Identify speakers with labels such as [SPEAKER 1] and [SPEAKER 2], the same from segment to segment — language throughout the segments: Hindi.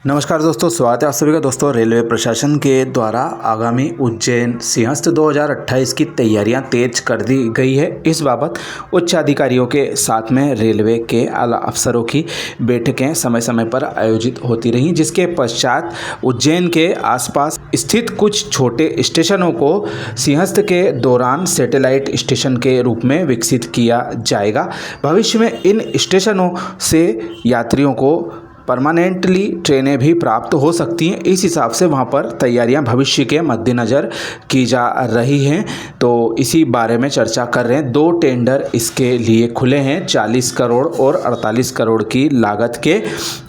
[SPEAKER 1] नमस्कार दोस्तों, स्वागत है आप सभी का। दोस्तों, रेलवे प्रशासन के द्वारा आगामी उज्जैन सिंहस्थ 2028 की तैयारियां तेज कर दी गई है। इस बाबत उच्च अधिकारियों के साथ में रेलवे के आला अफसरों की बैठकें समय समय पर आयोजित होती रहीं, जिसके पश्चात उज्जैन के आसपास स्थित कुछ छोटे स्टेशनों को सिंहस्थ के दौरान सैटेलाइट स्टेशन के रूप में विकसित किया जाएगा। भविष्य में इन स्टेशनों से यात्रियों को परमानेंटली ट्रेनें भी प्राप्त हो सकती हैं। इस हिसाब से वहाँ पर तैयारियां भविष्य के मद्देनज़र की जा रही हैं। तो इसी बारे में चर्चा कर रहे हैं। 2 टेंडर इसके लिए खुले हैं, 40 करोड़ और 48 करोड़ की लागत के,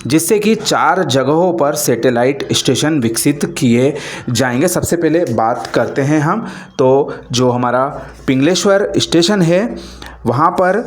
[SPEAKER 1] जिससे कि 4 जगहों पर सैटेलाइट स्टेशन विकसित किए जाएंगे। सबसे पहले बात करते हैं हम, तो जो हमारा पिंगलेश्वर स्टेशन है वहाँ पर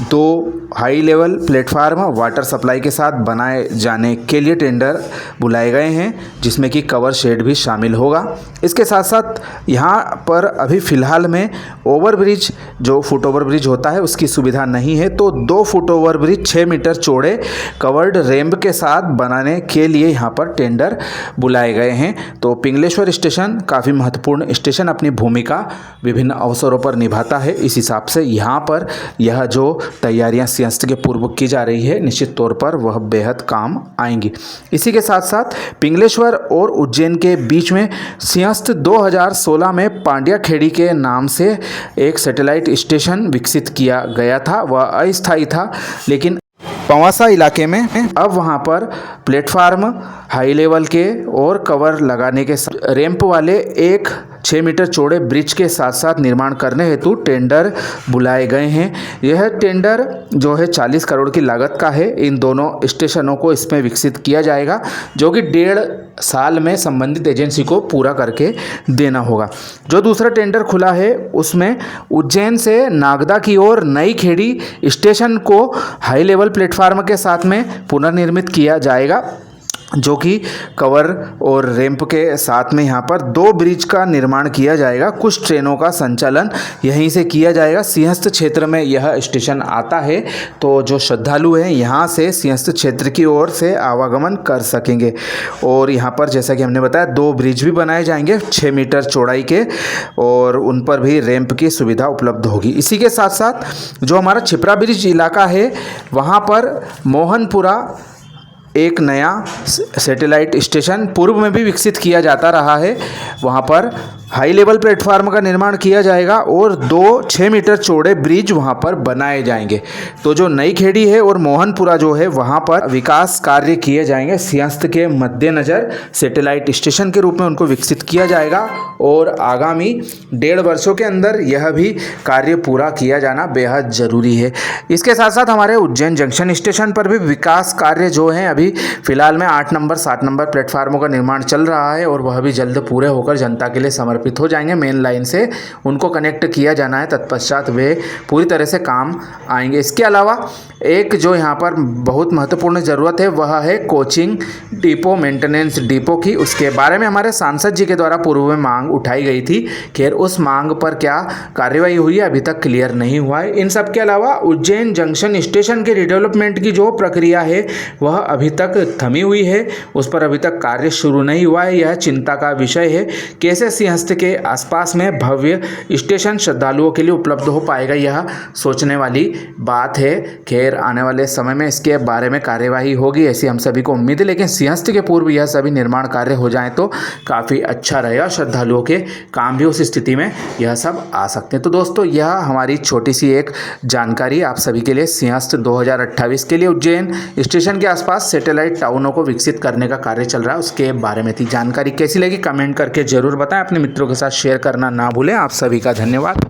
[SPEAKER 1] 2 high level platform water supply के साथ बनाए जाने के लिए टेंडर बुलाए गए हैं, जिसमें कि कवर शेड भी शामिल होगा। इसके साथ साथ यहाँ पर अभी फ़िलहाल में ओवरब्रिज, जो फुट ओवर ब्रिज होता है, उसकी सुविधा नहीं है। तो 2 फुट ओवर ब्रिज 6 मीटर चौड़े कवर्ड रैंप के साथ बनाने के लिए यहाँ पर टेंडर बुलाए गए हैं। तो पिंगलेश्वर स्टेशन काफ़ी महत्वपूर्ण स्टेशन अपनी भूमिका विभिन्न अवसरों पर निभाता है। इस हिसाब से यहाँ पर यह जो तैयारियां सिंहस्थ के पूर्व की जा रही है, निश्चित तौर पर वह बेहद काम आएंगी। इसी के साथ साथ पिंगलेश्वर और उज्जैन के बीच में सिंहस्थ 2016 में पांड्या खेड़ी के नाम से एक सैटेलाइट स्टेशन विकसित किया गया था। वह अस्थायी था, लेकिन पवासा इलाके में अब वहां पर प्लेटफार्म हाई लेवल के और कवर लगाने के साथ रैंप वाले एक 6 मीटर चौड़े ब्रिज के साथ साथ निर्माण करने हेतु टेंडर बुलाए गए हैं। यह टेंडर जो है 40 करोड़ की लागत का है। इन दोनों स्टेशनों को इसमें विकसित किया जाएगा, जो कि 1.5 साल में संबंधित एजेंसी को पूरा करके देना होगा। जो दूसरा टेंडर खुला है उसमें उज्जैन से नागदा की ओर नई खेड़ी स्टेशन को हाई लेवल प्लेटफार्म के साथ में पुनर्निर्मित किया जाएगा, जो कि कवर और रैंप के साथ में यहाँ पर 2 ब्रिज का निर्माण किया जाएगा। कुछ ट्रेनों का संचालन यहीं से किया जाएगा। सिंहस्थ क्षेत्र में यह स्टेशन आता है, तो जो श्रद्धालु हैं यहाँ से सिंहस्थ क्षेत्र की ओर से आवागमन कर सकेंगे। और यहाँ पर जैसा कि हमने बताया 2 ब्रिज भी बनाए जाएंगे 6 मीटर चौड़ाई के, और उन पर भी रैंप की सुविधा उपलब्ध होगी। इसी के साथ साथ जो हमारा छिपरा ब्रिज इलाका है, वहाँ पर मोहनपुरा एक नया सैटेलाइट स्टेशन पूर्व में भी विकसित किया जाता रहा है। वहाँ पर हाई लेवल प्लेटफार्म का निर्माण किया जाएगा और 2 6 मीटर चौड़े ब्रिज वहाँ पर बनाए जाएंगे। तो जो नई खेड़ी है और मोहनपुरा जो है, वहाँ पर विकास कार्य किए जाएंगे। सिंहस्थ के मद्देनज़र सैटेलाइट स्टेशन के रूप में उनको विकसित किया जाएगा और आगामी 1.5 वर्षों के अंदर यह भी कार्य पूरा किया जाना बेहद ज़रूरी है। इसके साथ साथ हमारे उज्जैन जंक्शन स्टेशन पर भी विकास कार्य जो हैं, अभी फिलहाल में 8 नंबर 7 नंबर प्लेटफार्मों का निर्माण चल रहा है और वह भी जल्द पूरे होकर जनता के लिए समर्पित हो जाएंगे। मेन लाइन से उनको कनेक्ट किया जाना है, तत्पश्चात वे पूरी तरह से काम आएंगे। इसके अलावा एक जो यहाँ पर बहुत महत्वपूर्ण ज़रूरत है, वह है कोचिंग डिपो, मेंटेनेंस डिपो की। उसके बारे में हमारे सांसद जी के द्वारा पूर्व में मांग उठाई गई थी। खैर, उस मांग पर क्या कार्यवाही हुई है अभी तक क्लियर नहीं हुआ है। इन सब के अलावा उज्जैन जंक्शन स्टेशन के रिडेवलपमेंट की जो प्रक्रिया है वह अभी तक थमी हुई है, उस पर अभी तक कार्य शुरू नहीं हुआ है। यह चिंता का विषय है। कैसे सिंहस्थ के आसपास में भव्य स्टेशन श्रद्धालुओं के लिए उपलब्ध हो पाएगा, यह सोचने वाली बात है। खैर, आने वाले समय में इसके बारे में कार्यवाही होगी, ऐसी हम सभी को उम्मीद है। लेकिन सिंहस्थ के पूर्व यह सभी निर्माण कार्य हो जाएं तो काफ़ी अच्छा रहेगा। श्रद्धालुओं के काम भी उस स्थिति में यह सब आ सकते हैं। तो दोस्तों, यह हमारी छोटी सी एक जानकारी आप सभी के लिए सिंहस्थ 2028 के लिए उज्जैन स्टेशन के आसपास सैटेलाइट टाउनों को विकसित करने का कार्य चल रहा है, उसके बारे में थी। जानकारी कैसी लगी कमेंट करके ज़रूर बताएं। अपने मित्रों के साथ शेयर करना ना भूलें। आप सभी का धन्यवाद।